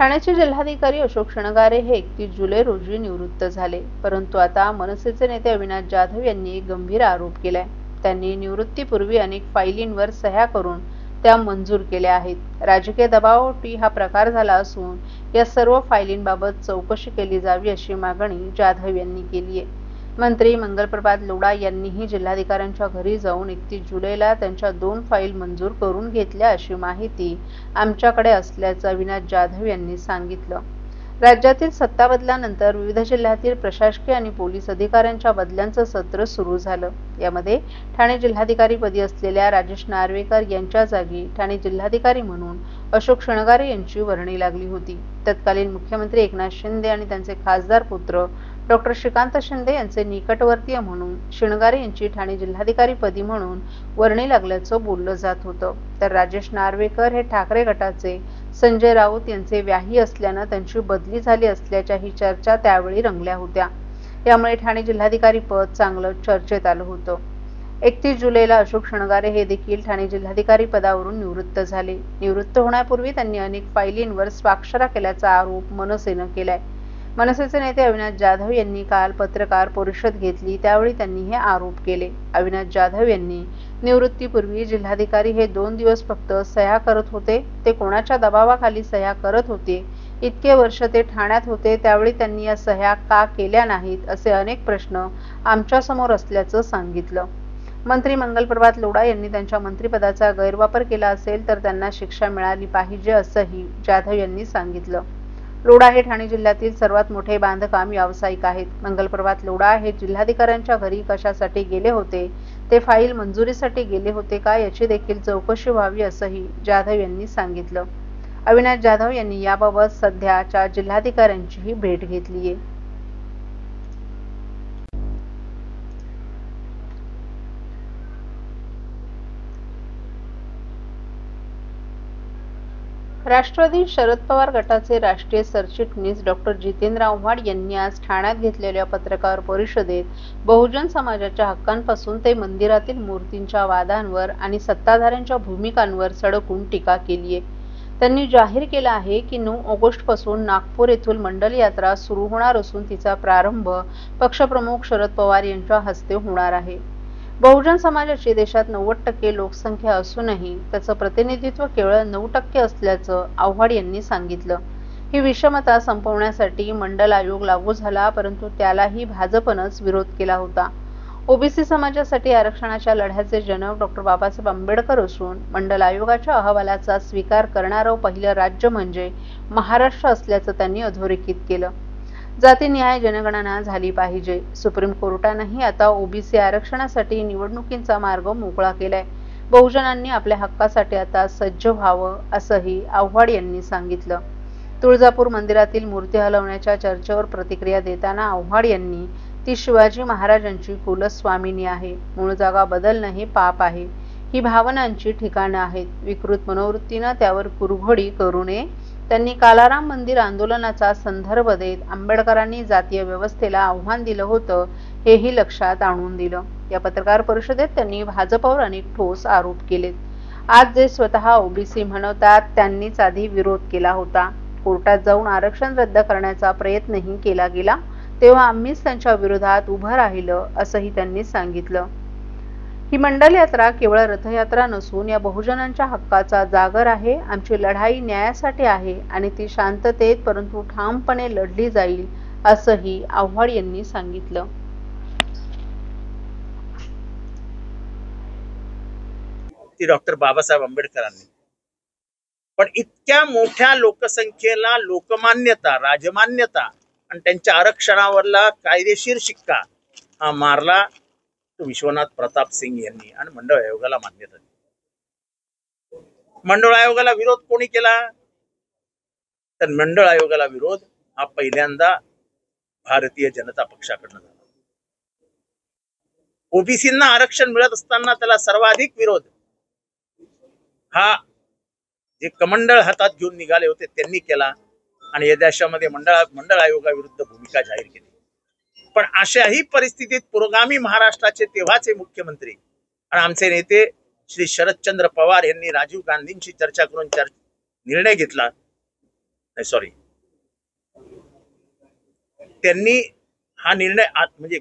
ठाण्याचे जिल्हाधिकारी अशोक शृंगारे हे 31 जुलै रोजी निवृत्त झाले, परंतु आता मनसेचे नेते अविनाश जाधव यांनी एक गंभीर आरोप केलाय। त्यांनी निवृत्तीपूर्वी अनेक फायलींवर सह्या करून त्या मंजूर केल्या आहेत। राजकीय दबावापोटी हा प्रकार झाला असून या सर्व फायलींबाबत चौकशी केली जावी अशी मागणी जाधव यांनी केली आहे। मंत्री मंगलप्रभात लोढा यांनीही जिल्हाधिकाऱ्यांच्या घरी जाऊन 31 जुलैला त्यांच्या 2 फाईल मंजूर करून घेतल्या अशी माहिती आमच्याकडे असल्याचं अविनाश जाधव यांनी सांगितलं। राज्यातील सत्ता बदलानंतर विविध जिल्ह्यातील प्रशासकीय आणि पोलीस अधिकाऱ्यांच्या बदल्यांचं सत्र सुरू झालं। यामध्ये ठाणे जिल्हाधिकारीपदी असलेल्या राजेश नार्वेकर यांच्या जागी ठाणे जिल्हाधिकारी म्हणून अशोक शृंगारे यांची वर्णी लागली होती। तत्कालीन मुख्यमंत्री एकनाथ शिंदे आणि त्यांचे खासदार पुत्र डॉक्टर श्रीकांत शिंदे यांचे निकटवर्तीय म्हणून शृंगारे यांची ठाणे जिल्हाधिकारीपदी म्हणून वर्णी लागल्याचं बोललं जात होतं। तर राजेश नार्वेकर हे ठाकरे गटाचे संजय राऊत यांचे व्याही असल्यानं त्यांची बदली झाली असल्याच्याही चर्चा त्यावेळी रंगल्या होत्या। यामुळे ठाणे जिल्हाधिकारी पद चांगलं चर्चेत आलं होतं। 31 जुलैला अशोक शृंगारे हे देखील ठाणे जिल्हाधिकारी पदावरून निवृत्त झाले। निवृत्त होण्यापूर्वी त्यांनी अनेक फायलींवर स्वाक्षऱ्या केल्याचा आरोप मनसेनं केलाय। मनसेचे नेते अविनाश जाधव यांनी काल पत्रकार परिषद घेतली, त्यावेळी त्यांनी हे आरोप केले। अविनाश जाधव यांनी निवृत्तीपूर्वी जिल्हाधिकारी हे 2 दिवस फक्त सह्या करत होते, ते कोणाच्या दबावाखाली सह्या करत होते, इतके वर्ष ते ठाण्यात होते, त्यावेळी त्यांनी या सह्या का केल्या नाहीत असे अनेक प्रश्न आमच्या समोर असल्याचं सांगितलं। मंत्री मंगलप्रभात लोढा यांनी त्यांच्या मंत्रिपदाचा गैरवापर केला असेल तर त्यांना शिक्षा मिळाली पाहिजे असंही जाधव यांनी सांगितलं। लोढा हे ठाणे जिल्ह्यातील सर्वात मोठे बांधकाम व्यावसायिक आहेत। मंगलप्रभात लोढा हे जिल्हाधिकाऱ्यांच्या घरी कशासाठी गेले होते, ते फाईल मंजुरीसाठी गेले होते का याची देखील चौकशी व्हावी असंही जाधव यांनी सांगितलं। अविनाश जाधव यांनी याबाबत सध्याच्या जिल्हाधिकाऱ्यांचीही भेट घेतली आहे। राष्ट्रवादी शरद पवार गटाचे राष्ट्रीय सरचिटणीस डॉक्टर जितेंद्र आव्हाड यांनी आज ठाण्यात घेतलेल्या पत्रकार परिषदेत बहुजन समाजाच्या हक्कांपासून ते मंदिरातील मूर्तींच्या वादांवर आणि सत्ताधाऱ्यांच्या भूमिकांवर सडकून टीका केली आहे। त्यांनी जाहीर केलं आहे की 9 ऑगस्टपासून नागपूर येथील मंडल यात्रा सुरू होणार असून तिचा प्रारंभ पक्षप्रमुख शरद पवार यांच्या हस्ते होणार आहे। बहुजन समाजाची देशात 90% लोकसंख्या असूनही त्याचं प्रतिनिधित्व केवळ 9% असल्याचं आव्हाड यांनी सांगितलं। ही विषमता संपवण्यासाठी मंडल आयोग लागू झाला, परंतु त्यालाही भाजपनंच विरोध केला होता। ओबीसी समाजासाठी आरक्षणाच्या लढ्याचे जनक डॉक्टर बाबासाहेब आंबेडकर असून मंडल आयोगाच्या अहवालाचा स्वीकार करणारं पहिलं राज्य म्हणजे महाराष्ट्र असल्याचं त्यांनी अधोरेखित केलं। जातीनिहाय जनगणना झाली पाहिजे। सुप्रीम कोर्टानेही आता ओबीसी आरक्षणासाठी निवडणुकीचा मार्ग मोकळा केलाय। बहुजनांनी आपल्या हक्कासाठी आता सज्ज व्हावं असंही आव्हाड यांनी सांगितलं। तुळजापूर मंदिरातील मूर्ती हलवण्याच्या चर्चेवर प्रतिक्रिया देताना आव्हाड यांनी ती शिवाजी महाराजांची कुलस्वामिनी आहे, मूळ जागा बदलणं हे पाप आहे, ही भावनांची ठिकाणं आहेत, विकृत मनोवृत्तीनं त्यावर कुरघोडी करू नये। त्यांनी कालाराम मंदिर आंदोलनाचा संदर्भ देत आंबेडकरांनी जातीय व्यवस्थेला आव्हान दिलं होतं हेही लक्षात आणून दिलं। या पत्रकार परिषदेत त्यांनी भाजपवर अनेक ठोस आरोप केलेत। आज जे स्वतः ओबीसी म्हणवतात त्यांनीच आधी विरोध केला होता। कोर्टात जाऊन आरक्षण रद्द करण्याचा प्रयत्नही केला गेला, तेव्हा आम्हीच त्यांच्या विरोधात उभं राहिलं असंही त्यांनी सांगितलं। ही मंडल यात्रा केवळ रथयात्रा नसून या बहुजनांच्या हक्काचा जागर आहे। आमची लढाई न्यायासाठी आहे आणि ती शांततेत परंतु ठामपणे लढली जाईल असंही आव्हाड यांनी सांगितलं। ती डॉक्टर बाबासाहेब आंबेडकरांनी, पण इतक्या मोठ्या लोकसंख्येला लोकमान्यता, राजमान्यता आणि त्यांच्या आरक्षणावरला कायदेशीर शिक्का हा मारला तो विश्वनाथ प्रताप सिंग यांनी आणि मंडळ आयोगाला मान्यता दिली। मंडळ आयोगाला विरोध कोणी केला तर मंडळ आयोगाला विरोध हा पहिल्यांदा भारतीय जनता पक्षाकडनं झाला। ओबीसींना आरक्षण मिळत असताना त्याला सर्वाधिक विरोध हा जे कमंडळ हातात घेऊन निघाले होते त्यांनी केला आणि या देशामध्ये मंडळ आयोगाविरुद्ध भूमिका जाहीर केली। पण अशाही परिस्थितीत पुरोगामी महाराष्ट्राचे तेव्हाचे मुख्यमंत्री आणि आमचे नेते श्री शरदचंद्र पवार यांनी राजीव गांधींशी चर्चा करून निर्णय घेतला सॉरी, त्यांनी हा निर्णय म्हणजे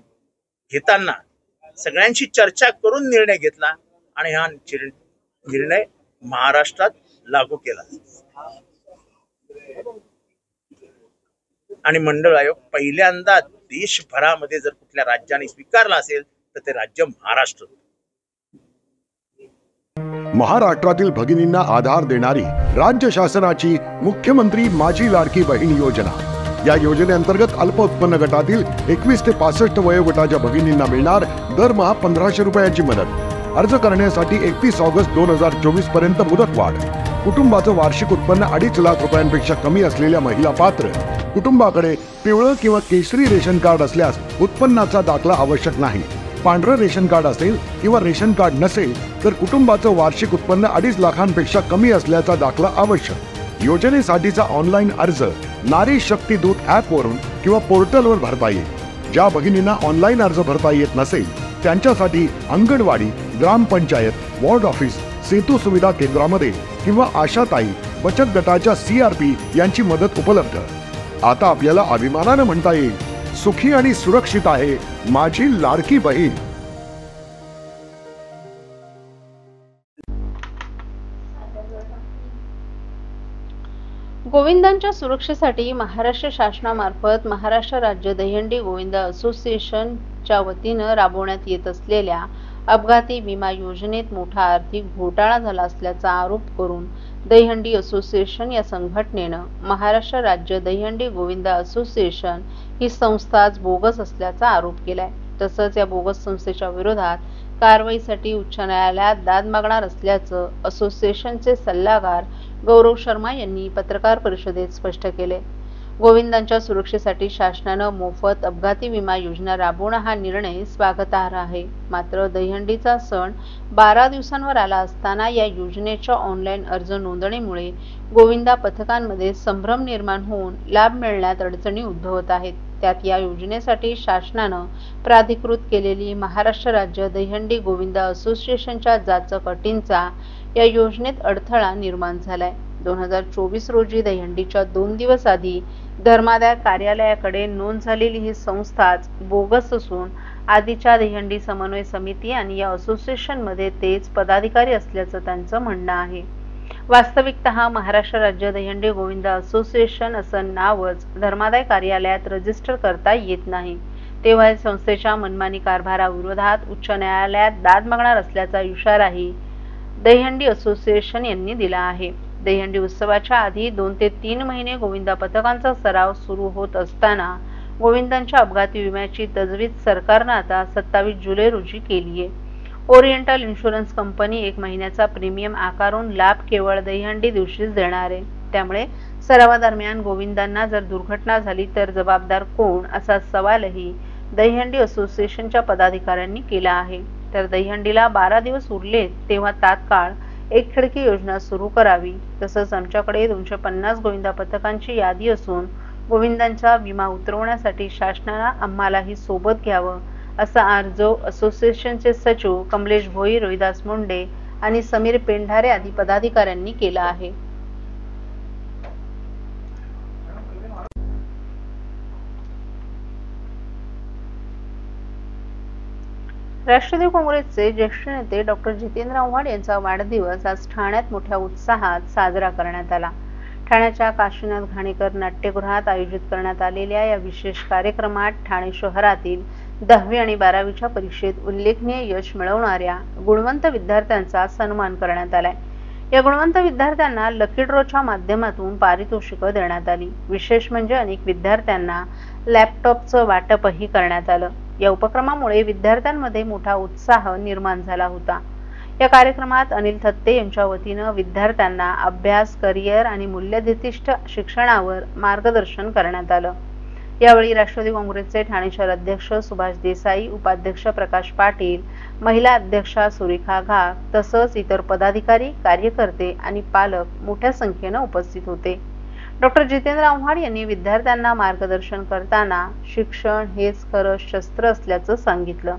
घेताना सगळ्यांशी चर्चा करून निर्णय घेतला आणि हा निर्णय महाराष्ट्रात लागू केला आणि मंडळ आयोग पहिल्यांदा देशभरामध्ये जर कुठल्या राज्याने स्वीकारला असेल तर ते राज्य महाराष्ट्र. महाराष्ट्रातील भगिनींना आधार देणारी राज्य शासनाची मुख्यमंत्री माझी लाडकी बहीण योजना. या योजनेअंतर्गत अल्प उत्पन्न गटातील 21 ते 65 वयोगटाच्या भगिनींना मिळणार दरमहा 1500 रुपयांची मदत. अर्ज करण्यासाठी 31 ऑगस्ट 2024 पर्यंत मुदतवाढ. कुटुंबाचं वार्षिक उत्पन्न 2.5 लाख रुपयांपेक्षा कमी असलेल्या महिला पात्र. कुटुंबाकडे पिवळं किंवा केशरी रेशन कार्ड असल्यास उत्पन्नाचा दाखला आवश्यक नाही. पांढरं रेशन कार्ड असेल किंवा रेशन कार्ड नसेल तर कुटुंबाचं वार्षिक उत्पन्न 2.5 लाखांपेक्षा कमी असल्याचा दाखला आवश्यक. योजनेसाठीचा ऑनलाईन अर्ज नारी शक्ती दूत ॲप वरून किंवा पोर्टलवर भरता येईल. ज्या भगिनींना ऑनलाईन अर्ज भरता येत नसेल त्यांच्यासाठी अंगणवाडी, ग्रामपंचायत, वॉर्ड ऑफिस, सेतू सुविधा केंद्रामध्ये किंवा आशाताई बचत गटाच्या CRP यांची मदत उपलब्ध. आता आपल्याला अभिमानानं म्हणता येईल, सुखी आणि सुरक्षित आहे माझी लाडकी बहीण. गोविंदांच्या सुरक्षेसाठी महाराष्ट्र शासनामार्फत महाराष्ट्र राज्य दहीहंडी गोविंदा असोसिएशनच्या वतीनं राबवण्यात येत असलेल्या अपघाती विमा योजनेत मोठा आर्थिक घोटाळा झाला असल्याचा आरोप करून दहीहंडी असोसिएशन या संघटनेनं महाराष्ट्र राज्य दहीहंडी गोविंदा असोसिएशन ही संस्थाच बोगस असल्याचा आरोप केलाय. तसंच या बोगस संस्थेच्या विरोधात कारवाईसाठी उच्च न्यायालयात दाद मागणार असल्याचं असोसिएशनचे सल्लागार गौरव शर्मा यांनी पत्रकार परिषदेत स्पष्ट केले. गोविंदांच्या सुरक्षेसाठी शासनानं मोफत अपघाती विमा योजना राबवणं हा निर्णय स्वागतार्ह आहे. मात्र दहीहंडीचा सण 12 दिवसांवर आला असताना या योजनेच्या ऑनलाईन अर्ज नोंदणीमुळे गोविंदा पथकांमध्ये संभ्रम निर्माण होऊन लाभ मिळण्यात अडचणी उद्भवत आहेत. त्यात या योजनेसाठी शासनानं प्राधिकृत केलेली महाराष्ट्र राज्य दहीहंडी गोविंदा असोसिएशनच्या जाचक अटींचा या योजनेत अडथळा निर्माण झालाय. 2024 रोजी दहीहंडीच्या 2 दिवस आधी धर्मादाय कार्यालयाकडे नोंद झालेली ही संस्थाच बोगस असून आधीच्या दहीहंडी समन्वय समिती आणि या असोसिएशनमध्ये तेच पदाधिकारी असल्याचं त्यांचं म्हणणं आहे. वास्तविकतः महाराष्ट्र राज्य दहीहंडी गोविंदा असोसिएशन असं नावच धर्मादाय कार्यालयात रजिस्टर करता येत नाही. तेव्हा संस्थेच्या मनमानी कारभाराविरोधात उच्च न्यायालयात दाद मागणार असल्याचा इशाराही दहीहंडी असोसिएशन यांनी दिला आहे. दहीहंडी उत्सवाच्या आधी 2 ते 3 महिने गोविंदा पथकांचा सराव सुरू होत असताना गोविंदांच्या अपघाती विम्याची तजवीज सरकारनं आता 27 जुलै रोजी केली आहे. ओरिएंटल इन्शुरन्स कंपनी 1 महिन्याचा प्रीमियम आकारून लाभ केवळ दहीहंडी दिवशीच देणार आहे. त्यामुळे सरावादरम्यान गोविंदांना जर दुर्घटना झाली तर जबाबदार कोण असा सवालही दहीहंडी असोसिएशनच्या पदाधिकाऱ्यांनी केला आहे. तर दहीहंडीला 12 दिवस उरले तेव्हा तात्काळ एक खिडकी योजना सुरू करावी. तसंच आमच्याकडे 250 गोविंदा पथकांची यादी असून गोविंदांचा विमा उतरवण्यासाठी शासनानं आम्हालाही सोबत घ्यावं असा अर्ज असोसिएशनचे सचिव कमलेश भोई, रोहिदास मुंडे आणि समीर पेंढारे आदी पदाधिकाऱ्यांनी केला आहे. राष्ट्रवादी काँग्रेसचे ज्येष्ठ नेते डॉक्टर जितेंद्र आव्हाड यांचा वाढदिवस आज ठाण्यात मोठ्या उत्साहात साजरा करण्यात आला. ठाण्याच्या काशीनाथ घाणेकर नाट्यगृहात आयोजित करण्यात आलेल्या या विशेष कार्यक्रमात ठाणे शहरातील 10वी आणि 12वीच्या परीक्षेत उल्लेखनीय यश मिळवणाऱ्या गुणवंत विद्यार्थ्यांचा सन्मान करण्यात आलाय. या गुणवंत विद्यार्थ्यांना लकी ड्रॉच्या माध्यमातून पारितोषिकं देण्यात आली. विशेष म्हणजे अनेक विद्यार्थ्यांना लॅपटॉपचं वाटपही करण्यात आलं. या उपक्रमामुळे विद्यार्थ्यांमध्ये मोठा उत्साह निर्माण झाला होता. या कार्यक्रमात अनिल थत्ते यांच्या वतीनं विद्यार्थ्यांना अभ्यास, करिअर आणि मूल्यनिष्ठ शिक्षणावर मार्गदर्शन करण्यात आलं. यावेळी राष्ट्रवादी काँग्रेसचे ठाणे शहर अध्यक्ष सुभाष देसाई, उपाध्यक्ष प्रकाश पाटील, महिला अध्यक्षा सुरेखा घाग तसंच इतर पदाधिकारी, कार्यकर्ते आणि पालक मोठ्या संख्येनं उपस्थित होते. डॉक्टर जितेंद्र आव्हाड यांनी विद्यार्थ्यांना मार्गदर्शन करताना शिक्षण हेच खरं शस्त्र असल्याचं सांगितलं.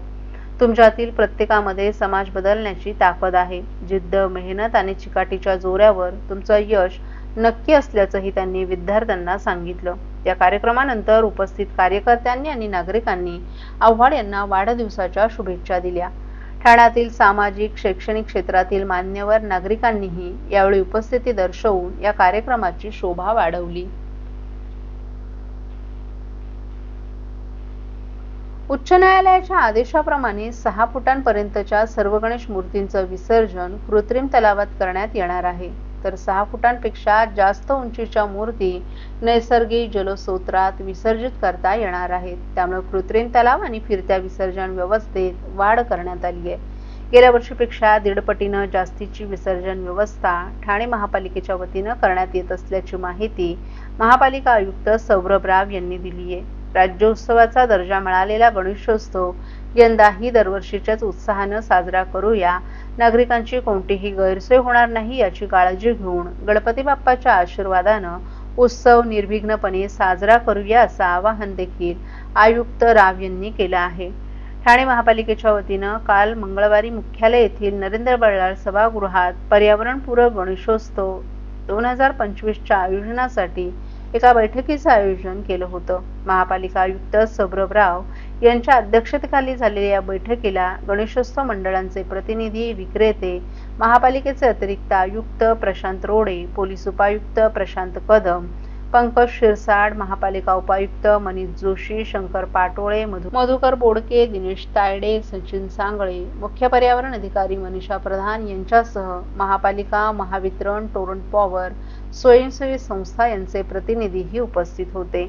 तुमच्यातील प्रत्येकामध्ये समाज बदलण्याची ताकद आहे. जिद्द, मेहनत आणि चिकाटीच्या जोरावर तुमचं यश नक्की असल्याचंही त्यांनी विद्यार्थ्यांना सांगितलं। या कार्यक्रमानंतर उपस्थित कार्यकर्त्यांनी आणि नागरिकांनी आव्हाड यांना वाढदिवसाच्या शुभेच्छा दिल्या। ठाण्यातील सामाजिक शैक्षणिक क्षेत्रातील मान्यवर नागरिकांनीही यावेळी उपस्थिती दर्शवून या कार्यक्रमाची शोभा वाढवली। उच्च न्यायालयाच्या आदेशाप्रमाणे 6 फुटांपर्यंतच्या सर्व गणेश मूर्तींचं विसर्जन कृत्रिम तलावात करण्यात येणार आहे, तर 6 फुटांपेक्षा जास्त उंचीच्या मूर्ती नैसर्गिक जलस्रोतात विसर्जित करता येणार आहेत। त्यामुळे कृत्रिम तलाव आणि फिरत्या विसर्जन व्यवस्थेत वाढ करण्यात आली आहे। गेल्या वर्षीपेक्षा 1.5 पटीनं जास्तीची विसर्जन व्यवस्था ठाणे महापालिकेच्या वतीनं करण्यात येत असल्याची माहिती महापालिका आयुक्त सौरभ राव यांनी दिली आहे। राज्योत्सवाचा दर्जा मिळालेला गणेशोत्सव यंदाही दरवर्षीच्याच उत्साहानं साजरा करूया, नागरिकांची कोणतीही गैरसोय होणार नाही याची काळजी घेऊन गणपती बाप्पाच्या आशीर्वादानं उत्सव निर्विघ्नपणे साजरा करूया असं आवाहन देखील आयुक्त राव यांनी केलं आहे। ठाणे महापालिकेच्या वतीनं काल मंगळवारी मुख्यालय येथील नरेंद्र बल्लाळ सभागृहात पर्यावरणपूरक गणेशोत्सव 2025च्या आयोजनासाठी एका बैठकीचं आयोजन केलं होतं। महापालिका आयुक्त सौरभ राव यांच्या अध्यक्षतेखाली झालेल्या या बैठकीला गणेशोत्सव मंडळांचे प्रतिनिधी, विक्रेते, महापालिकेचे अतिरिक्त आयुक्त प्रशांत रोडे, पोलीस उपायुक्त प्रशांत कदम, पंकज शिरसाट, महापालिका उपायुक्त मनीष जोशी, शंकर पाटोळे, मधुकर बोडके, दिनेश तायडे, सचिन सांगळे, मुख्य पर्यावरण अधिकारी मनीषा प्रधान यांच्यासह महापालिका, महावितरण, टोरंट पॉवर, स्वयंसेवी संस्था यांचे प्रतिनिधीही उपस्थित होते।